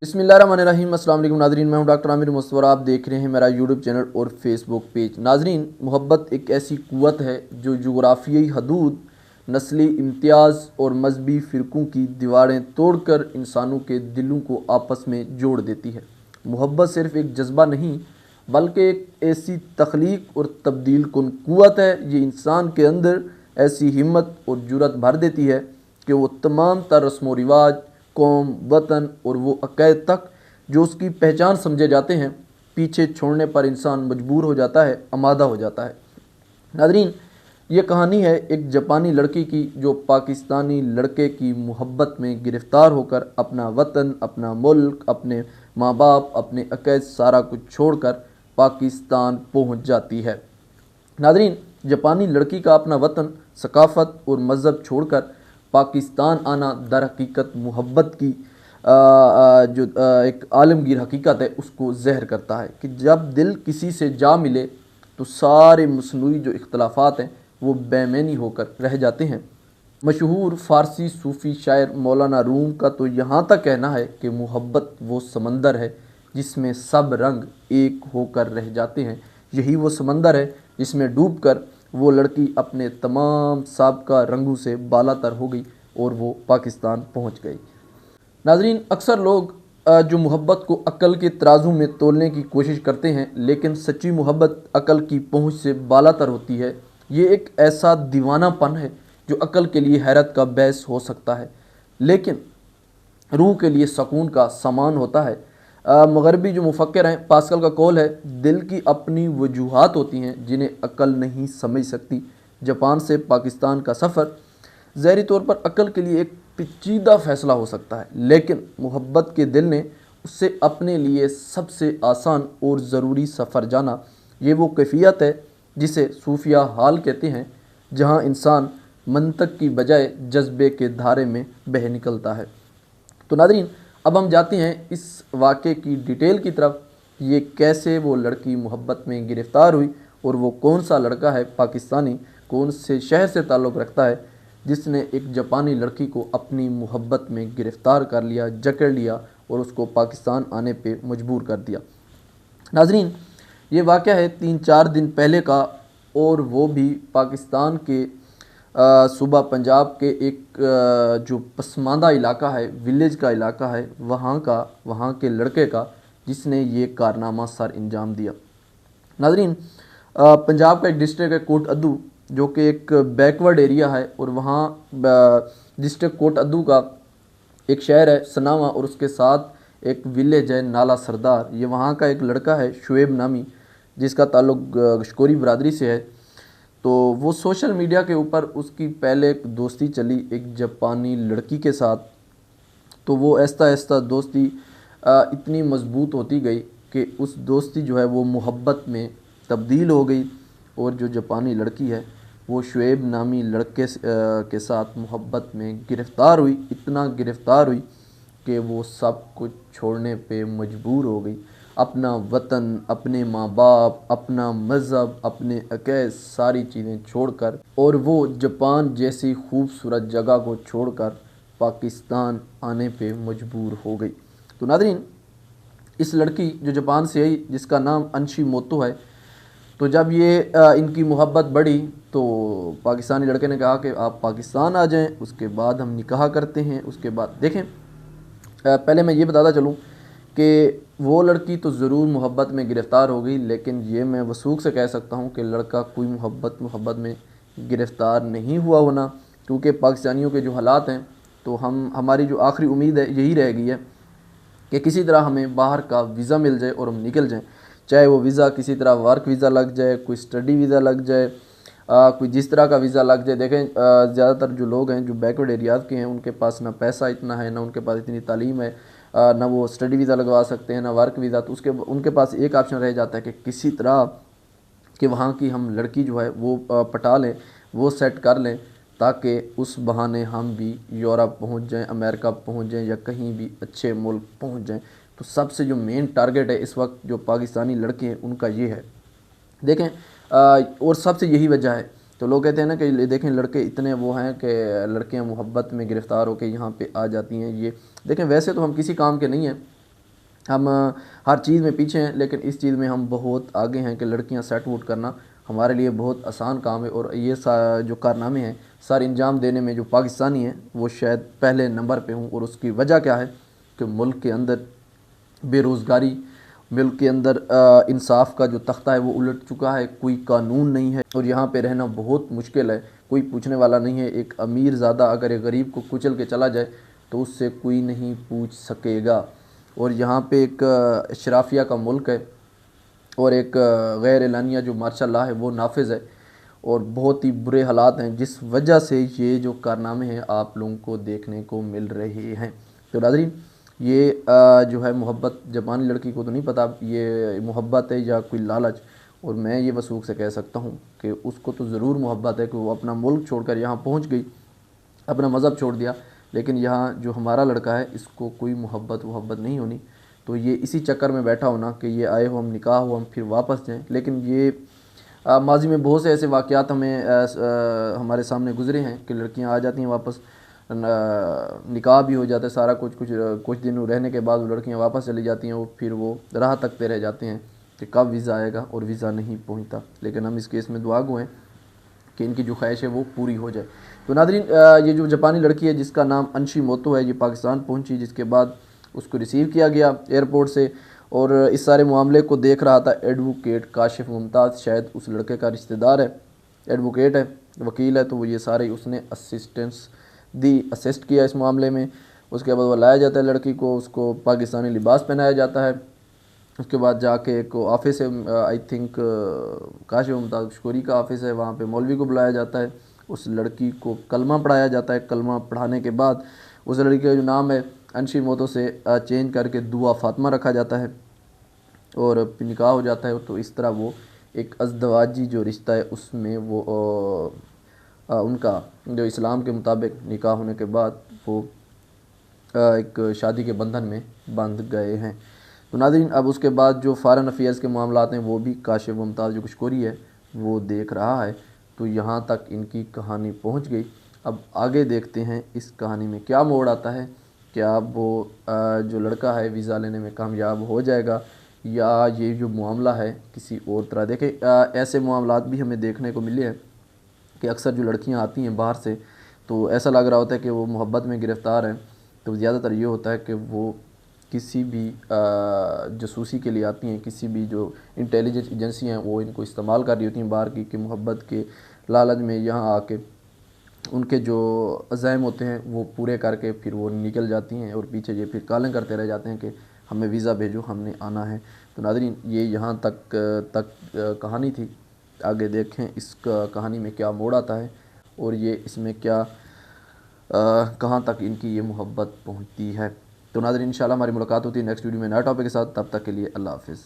बिस्मिल्लाहिर्रहमानिर्रहीम। अस्सलाम वालेकुम नाज़रीन, मैं हूं डॉक्टर आमिर मुस्तफ़ा। आप देख रहे हैं मेरा यूट्यूब चैनल और फेसबुक पेज। नाज़रीन, मोहब्बत एक ऐसी क़ुव्वत है जो जुग़राफ़ियाई हदूद, नस्ली इम्तियाज़ और मजहबी फ़िरक़ों की दीवारें तोड़कर इंसानों के दिलों को आपस में जोड़ देती है। मोहब्बत सिर्फ़ एक जज्बा नहीं बल्कि एक ऐसी तख्लीक और तब्दील कुन क़ुव्वत है। ये इंसान के अंदर ऐसी हिम्मत और जुर्रत भर देती है कि वो तमाम तर रस्म व रिवाज, कौम, वतन और वो अक़ायद तक जो उसकी पहचान समझे जाते हैं, पीछे छोड़ने पर इंसान मजबूर हो जाता है, आमादा हो जाता है। नाज़रीन, ये कहानी है एक जापानी लड़की की जो पाकिस्तानी लड़के की मोहब्बत में गिरफ़्तार होकर अपना वतन, अपना मुल्क, अपने माँ बाप, अपने अक़ायद सारा कुछ छोड़कर पाकिस्तान पहुँच जाती है। नाज़रीन, जापानी लड़की का अपना वतन, सकाफ़त और मज़हब छोड़कर पाकिस्तान आना दर हकीकत मोहब्बत की जो एक आलमगीर हकीकत है उसको ज़हर करता है कि जब दिल किसी से जा मिले तो सारे मसनूई जो इख्तलाफात हैं वो बेमैनी होकर रह जाते हैं। मशहूर फ़ारसी सूफ़ी शायर मौलाना रूम का तो यहाँ तक कहना है कि मोहब्बत वो समंदर है जिसमें सब रंग एक होकर रह जाते हैं। यही वो समंदर है जिसमें डूबकर वो लड़की अपने तमाम साबका रंगों से बालातर हो गई और वो पाकिस्तान पहुँच गई। नाज़रीन, अक्सर लोग जो मोहब्बत को अक़ल के तराजू में तोलने की कोशिश करते हैं, लेकिन सच्ची मोहब्बत अक़ल की पहुँच से बालातर होती है। ये एक ऐसा दीवानापन है जो अक़ल के लिए हैरत का बायस हो सकता है, लेकिन रूह के लिए सकून का सामान होता है। मगरबी जो मुफक्किर हैं, पास्कल का कौल है, दिल की अपनी वजूहात होती हैं जिन्हें अक़ल नहीं समझ सकती। जापान से पाकिस्तान का सफ़र ज़ाहिरी तौर पर अक़ल के लिए एक पेचीदा फ़ैसला हो सकता है, लेकिन मोहब्बत के दिल ने उससे अपने लिए सबसे आसान और ज़रूरी सफ़र जाना। ये वो कैफ़ियत है जिसे सूफिया हाल कहते हैं, जहाँ इंसान मंतक की बजाय जज्बे के धारे में बह निकलता है। तो नाज़रीन, अब हम जाते हैं इस वाक़े की डिटेल की तरफ। ये कैसे वो लड़की मोहब्बत में गिरफ़्तार हुई और वो कौन सा लड़का है पाकिस्तानी, कौन से शहर से ताल्लुक़ रखता है, जिसने एक जापानी लड़की को अपनी मोहब्बत में गिरफ़्तार कर लिया, जकड़ लिया और उसको पाकिस्तान आने पे मजबूर कर दिया। नाज़रीन, ये वाक़या है 3-4 दिन पहले का, और वो भी पाकिस्तान के सूबा पंजाब के एक जो पसमानदा इलाका है, विलेज का इलाका है, वहाँ के लड़के का, जिसने ये कारनामा सर अंजाम दिया। नाज़रीन, पंजाब का एक डिस्ट्रिक्ट है कोट अद्दू, जो कि एक बैकवर्ड एरिया है, और वहाँ डिस्ट्रिक्ट कोट अद्दू का एक शहर है सनावा, और उसके साथ एक विलेज है नाला सरदार। ये वहाँ का एक लड़का है शुएब नामी, जिसका ताल्लुक़ गशकोरी बरादरी से है। तो वो सोशल मीडिया के ऊपर उसकी पहले एक दोस्ती चली एक जापानी लड़की के साथ। तो वो आहिस्ता आहिस्ता दोस्ती इतनी मज़बूत होती गई कि उस दोस्ती जो है वो मोहब्बत में तब्दील हो गई, और जो जापानी लड़की है वो शुएब नामी लड़के के साथ मोहब्बत में गिरफ़्तार हुई। इतना गिरफ़्तार हुई कि वो सब कुछ छोड़ने पे मजबूर हो गई। अपना वतन, अपने माँ बाप, अपना मज़हब, अपने अक़ायद सारी चीज़ें छोड़कर, और वो जापान जैसी खूबसूरत जगह को छोड़कर पाकिस्तान आने पे मजबूर हो गई। तो नाज़रीन, इस लड़की जो जापान से आई, जिसका नाम अंशी मोतो है, तो जब ये इनकी मोहब्बत बढ़ी तो पाकिस्तानी लड़के ने कहा कि आप पाकिस्तान आ जाएं, उसके बाद हम निकाह करते हैं। उसके बाद देखें, पहले मैं ये बताता चलूँ कि वो लड़की तो ज़रूर मोहब्बत में गिरफ़्तार हो गई, लेकिन ये मैं वसूख से कह सकता हूँ कि लड़का कोई मोहब्बत में गिरफ़्तार नहीं हुआ होना, क्योंकि पाकिस्तानियों के जो हालात हैं, तो हमारी जो आखिरी उम्मीद है यही रह गई है कि किसी तरह हमें बाहर का वीज़ा मिल जाए और हम निकल जाएँ। चाहे वो वीज़ा किसी तरह वर्क वीज़ा लग जाए, कोई स्टडी वीज़ा लग जाए, कोई जिस तरह का वीज़ा लग जाए। देखें, ज़्यादातर जो लोग हैं जो बैकवर्ड एरियाज़ के हैं, उनके पास ना पैसा इतना है, ना उनके पास इतनी तालीम है, ना वो स्टडी वीज़ा लगवा सकते हैं, ना वर्क वीज़ा। तो उनके पास एक ऑप्शन रह जाता है कि किसी तरह कि वहाँ की हम लड़की जो है वो पटा लें, वो सेट कर लें, ताकि उस बहाने हम भी यूरोप पहुँच जाएँ, अमेरिका पहुँच जाएँ, या कहीं भी अच्छे मुल्क पहुँच जाएँ। तो सबसे जो मेन टारगेट है इस वक्त जो पाकिस्तानी लड़के हैं उनका ये है। देखें, और सबसे यही वजह है। तो लोग कहते हैं ना कि देखें लड़के इतने वो हैं कि लड़कियां मोहब्बत में गिरफ़्तार होकर यहाँ पे आ जाती हैं। ये देखें, वैसे तो हम किसी काम के नहीं हैं, हम हर चीज़ में पीछे हैं, लेकिन इस चीज़ में हम बहुत आगे हैं कि लड़कियां सेट वुट करना हमारे लिए बहुत आसान काम है। और ये जो कारनामे हैं सारे इंजाम देने में जो पाकिस्तानी हैं वो शायद पहले नंबर पे हूँ। और उसकी वजह क्या है कि मुल्क के अंदर बेरोज़गारी, मुल्क के अंदर इंसाफ का जो तख्ता है वो उलट चुका है, कोई कानून नहीं है और यहाँ पे रहना बहुत मुश्किल है, कोई पूछने वाला नहीं है। एक अमीर ज़्यादा अगर एक गरीब को कुचल के चला जाए तो उससे कोई नहीं पूछ सकेगा। और यहाँ पे एक अशराफिया का मुल्क है और एक गैर एलानिया जो मार्शल है वो नाफिज है और बहुत ही बुरे हालात हैं, जिस वजह से ये जो कारनामे हैं आप लोगों को देखने को मिल रहे हैं। तो नाज़रीन, ये जो है मोहब्बत जापानी लड़की को तो नहीं पता ये मोहब्बत है या कोई लालच, और मैं ये वसूख से कह सकता हूँ कि उसको तो ज़रूर मोहब्बत है कि वो अपना मुल्क छोड़कर यहाँ पहुँच गई, अपना मज़हब छोड़ दिया। लेकिन यहाँ जो हमारा लड़का है इसको कोई मोहब्बत नहीं होनी, तो ये इसी चक्कर में बैठा होना कि ये आए हो, हम निकाह हो, हम फिर वापस जाएं। लेकिन ये माजी में बहुत से ऐसे वाक़यात हमें हमारे सामने गुज़रे हैं कि लड़कियां आ जाती हैं वापस, निकाह भी हो जाता है, सारा कुछ दिन रहने के बाद वो लड़कियां वापस चली जाती हैं और फिर वो राह तकते रह जाते हैं कि कब वीज़ा आएगा और वीज़ा नहीं पहुंचता। लेकिन हम इस केस में दुआ गो हैं कि इनकी जो ख्वाहिश है वो पूरी हो जाए। तो नादरीन, ये जो जापानी लड़की है जिसका नाम अंशी मोतो है, ये पाकिस्तान पहुंची, जिसके बाद उसको रिसीव किया गया एयरपोर्ट से और इस सारे मामले को देख रहा था एडवोकेट काशिफ मुमताज़, शायद उस लड़के का रिश्तेदार है, एडवोकेट है, वकील है, तो वो ये सारे उसने असिस्ट किया इस मामले में। उसके बाद वो लाया जाता है लड़की को, उसको पाकिस्तानी लिबास पहनाया जाता है। उसके बाद जाके एक ऑफ़िस है, आई थिंक काशिफ मुमताज़ शकोरी का ऑफ़िस है, वहाँ पे मौलवी को बुलाया जाता है, उस लड़की को कलमा पढ़ाया जाता है। कलमा पढ़ाने के बाद उस लड़की का जो नाम है अंशी मोतो से चेंज करके दुआ फ़ातिमा रखा जाता है और फिर निकाह हो जाता है। तो इस तरह वो एक अज़दवाजी जो रिश्ता है उसमें वो उनका जो इस्लाम के मुताबिक निकाह होने के बाद वो एक शादी के बंधन में बंध गए हैं। तो नाज़रीन, अब उसके बाद जो फ़ॉरेन अफेयर्स के मामलात हैं वो भी काशिफ मुमताज़ जो कशकोरी है वो देख रहा है। तो यहाँ तक इनकी कहानी पहुँच गई। अब आगे देखते हैं इस कहानी में क्या मोड़ आता है। क्या वो जो लड़का है वीज़ा लेने में कामयाब हो जाएगा या ये जो मामला है किसी और तरह। देखें, ऐसे मामलात भी हमें देखने को मिले हैं कि अक्सर जो लड़कियां आती हैं बाहर से तो ऐसा लग रहा होता है कि वो मोहब्बत में गिरफ़्तार हैं, तो ज़्यादातर ये होता है कि वो किसी भी जासूसी के लिए आती हैं, किसी भी जो इंटेलिजेंस एजेंसी हैं वो इनको इस्तेमाल कर रही होती हैं बाहर की, कि मोहब्बत के लालच में यहाँ आके उनके जो अज़ाइम होते हैं वो पूरे करके फिर वो निकल जाती हैं और पीछे ये फिर कॉलिंग करते रह जाते हैं कि हमें वीज़ा भेजो, हमने आना है। तो नाज़रीन, ये यहाँ तक कहानी थी। आगे देखें इस कहानी में क्या मोड़ आता है और ये इसमें क्या कहाँ तक इनकी ये मोहब्बत पहुँचती है। तो नाज़रीन, इंशाल्लाह हमारी मुलाकात होती है नेक्स्ट वीडियो में नया टॉपिक के साथ। तब तक के लिए अल्लाह हाफ़िज़।